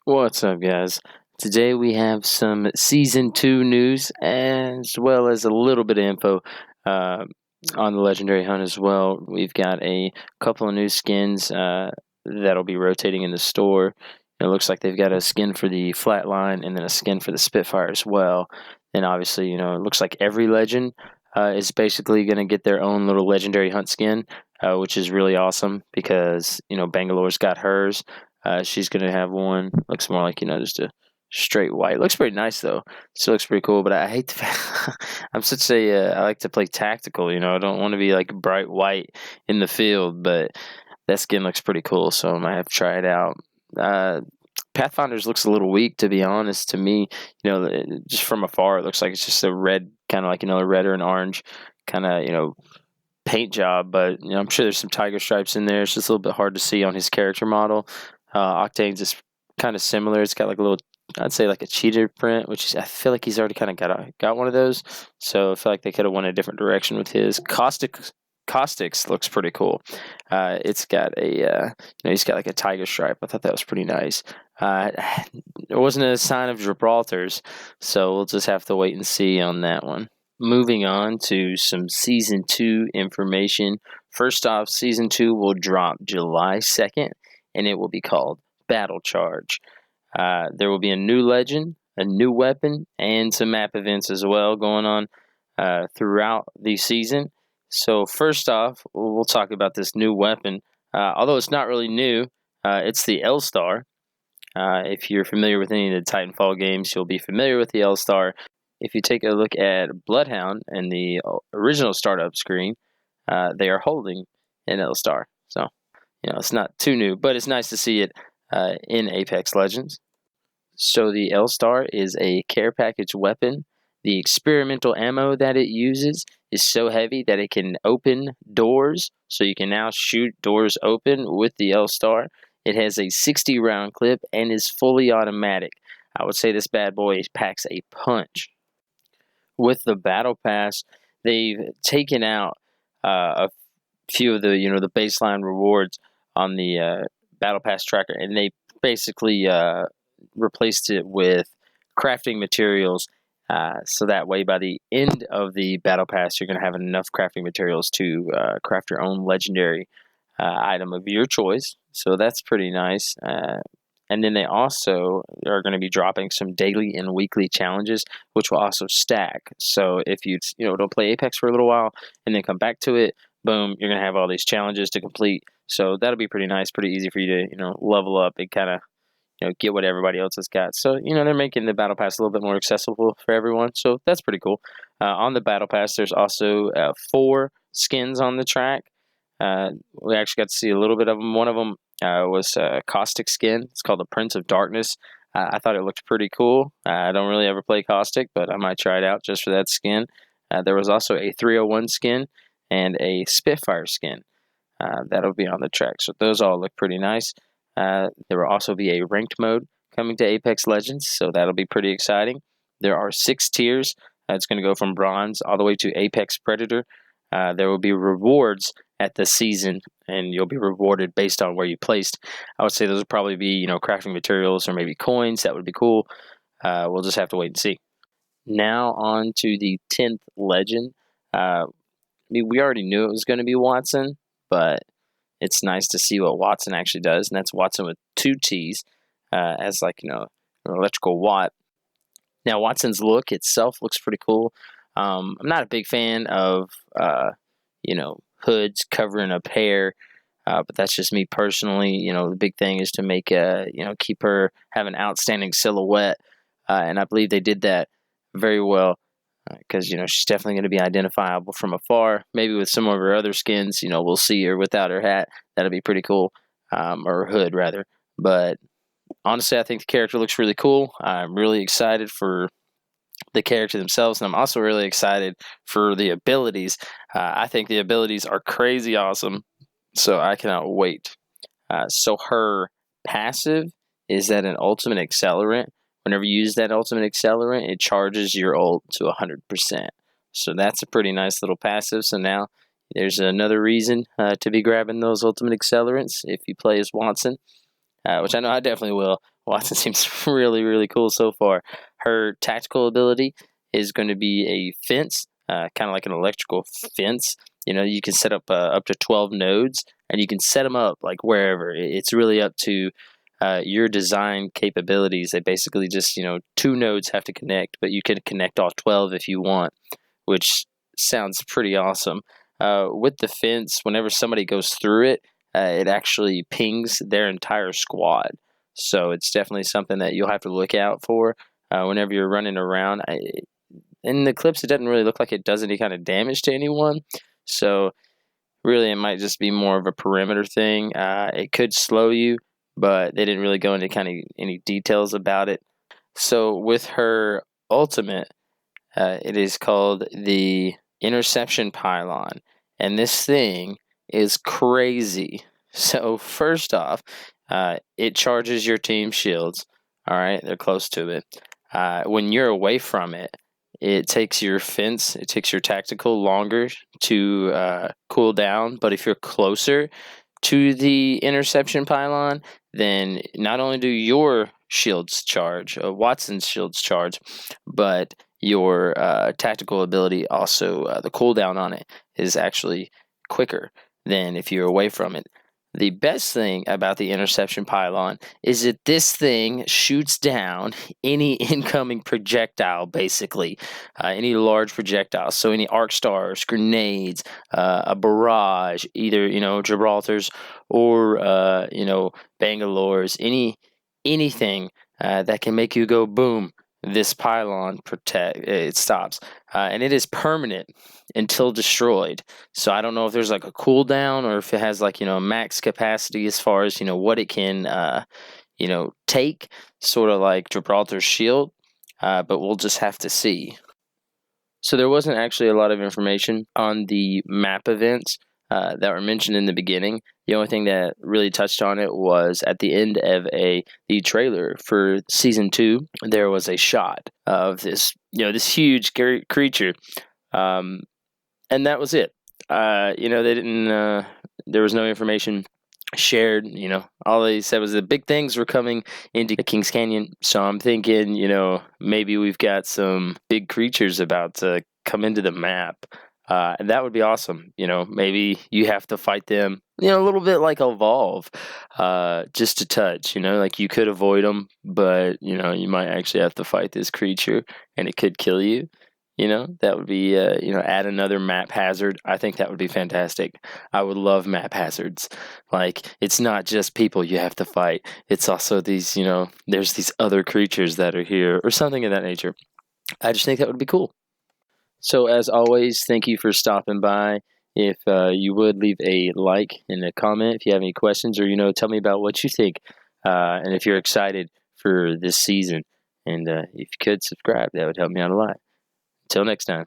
What's up, guys? Today we have some Season 2 news as well as a little bit of info uh, on the Legendary Hunt as well. We've got a couple of new skins that'll be rotating in the store. It looks like they've got a skin for the Flatline and then a skin for the Spitfire as well. And obviously, it looks like every legend is basically going to get their own little Legendary Hunt skin, which is really awesome because, Bangalore's got hers. She's gonna have one. Looks more like just a straight white. Looks pretty nice though. Still looks pretty cool. But I hate the fact I'm such a I like to play tactical. I don't want to be like bright white in the field. But that skin looks pretty cool, so I might have to try it out. Uh, Pathfinder's looks a little weak, to be honest. To me, just from afar, it looks like it's just a red, kind of like a red or an orange, kind of paint job. But I'm sure there's some tiger stripes in there. It's just a little bit hard to see on his character model. Octane's is kind of similar. It's got like a little, I'd say like a cheater print, which is, I feel like he's already kind of got one of those. So I feel like they could have went a different direction with his. Caustic's looks pretty cool. It's got he's got like a tiger stripe. I thought that was pretty nice. There wasn't a sign of Gibraltar's, so we'll just have to wait and see on that one. Moving on to some Season 2 information. First off, Season 2 will drop July 2nd, and it will be called Battle Charge. There will be a new legend, a new weapon, and some map events as well going on throughout the season. So first off, we'll talk about this new weapon. Although it's not really new, it's the Lstar. If you're familiar with any of the Titanfall games, you'll be familiar with the Lstar. If you take a look at Bloodhound and the original startup screen, they are holding an Lstar. So, it's not too new, but it's nice to see it in Apex Legends. So the Lstar is a care package weapon. The experimental ammo that it uses is so heavy that it can open doors, so you can now shoot doors open with the Lstar. It has a 60 round clip and is fully automatic. I would say this bad boy packs a punch. With the battle pass, they've taken out a few of the baseline rewards on the battle pass tracker, and they basically replaced it with crafting materials. So that way, by the end of the battle pass, you're going to have enough crafting materials to craft your own legendary item of your choice. So that's pretty nice. And then they also are going to be dropping some daily and weekly challenges, which will also stack. So if you don't play Apex for a little while and then come back to it, boom, you're going to have all these challenges to complete. So that'll be pretty nice, pretty easy for you to level up and kind of get what everybody else has got. So they're making the battle pass a little bit more accessible for everyone. So that's pretty cool. On the battle pass, there's also 4 skins on the track. We actually got to see a little bit of them. One of them was a Caustic skin. It's called the Prince of Darkness. I thought it looked pretty cool. I don't really ever play Caustic, but I might try it out just for that skin. There was also a 301 skin and a Spitfire skin. That'll be on the track. So those all look pretty nice. There will also be a ranked mode coming to Apex Legends, so that'll be pretty exciting. There are 6 tiers. It's going to go from Bronze all the way to Apex Predator. There will be rewards at the season, and you'll be rewarded based on where you placed. I would say those would probably be, crafting materials or maybe coins. That would be cool. We'll just have to wait and see. Now on to the 10th legend. We already knew it was going to be Wattson, but it's nice to see what Wattson actually does, and that's Wattson with 2 T's as like, an electrical watt. Now, Wattson's look itself looks pretty cool. I'm not a big fan of, hoods covering up hair, but that's just me personally. The big thing is to make, keep her have an outstanding silhouette, and I believe they did that very well because, she's definitely going to be identifiable from afar. Maybe with some of her other skins, we'll see her without her hat. That'll be pretty cool, or hood, rather. But honestly, I think the character looks really cool. I'm really excited for the character themselves, and I'm also really excited for the abilities. I think the abilities are crazy awesome, so I cannot wait. So her passive is that an ultimate accelerant. Whenever you use that ultimate accelerant, it charges your ult to 100%. So that's a pretty nice little passive. So now there's another reason to be grabbing those ultimate accelerants if you play as Wattson. which I know I definitely will. Wattson seems really, really cool so far. Her tactical ability is going to be a fence, kind of like an electrical fence. You can set up to 12 nodes, and you can set them up like wherever. It's really up to your design capabilities. They basically just, 2 nodes have to connect, but you can connect all 12 if you want, which sounds pretty awesome. With the fence, whenever somebody goes through it, it actually pings their entire squad. So it's definitely something that you'll have to look out for whenever you're running around. In the clips, it doesn't really look like it does any kind of damage to anyone. So really, it might just be more of a perimeter thing. It could slow you, but they didn't really go into kind of any details about it. So with her ultimate, it is called the interception pylon, and this thing is crazy. So first off, it charges your team shields. All right, they're close to it. When you're away from it, it takes your fence, it takes your tactical longer to cool down. But if you're closer to the interception pylon, then not only do your shields charge, Wattson's shields charge, but your tactical ability also, the cooldown on it is actually quicker than if you're away from it. The best thing about the interception pylon is that this thing shoots down any incoming projectile, basically, any large projectile. So any arc stars, grenades, a barrage, either Gibraltar's or Bangalore's, anything that can make you go boom. This pylon it stops, and it is permanent until destroyed. So I don't know if there's like a cooldown or if it has like max capacity as far as what it can take, sort of like Gibraltar's shield. But we'll just have to see. So there wasn't actually a lot of information on the map events that were mentioned in the beginning. The only thing that really touched on it was at the end of the trailer for season 2. There was a shot of this huge creature, and that was it. They didn't. There was no information shared. All they said was the big things were coming into Kings Canyon. So I'm thinking, maybe we've got some big creatures about to come into the map. And that would be awesome. Maybe you have to fight them, a little bit like Evolve, just to touch, like you could avoid them, but, you might actually have to fight this creature and it could kill you. That would be, add another map hazard. I think that would be fantastic. I would love map hazards. Like, it's not just people you have to fight. It's also these, there's these other creatures that are here or something of that nature. I just think that would be cool. So as always, thank you for stopping by. If you would leave a like and a comment if you have any questions, or tell me about what you think, and if you're excited for this season. And if you could subscribe, that would help me out a lot. Until next time.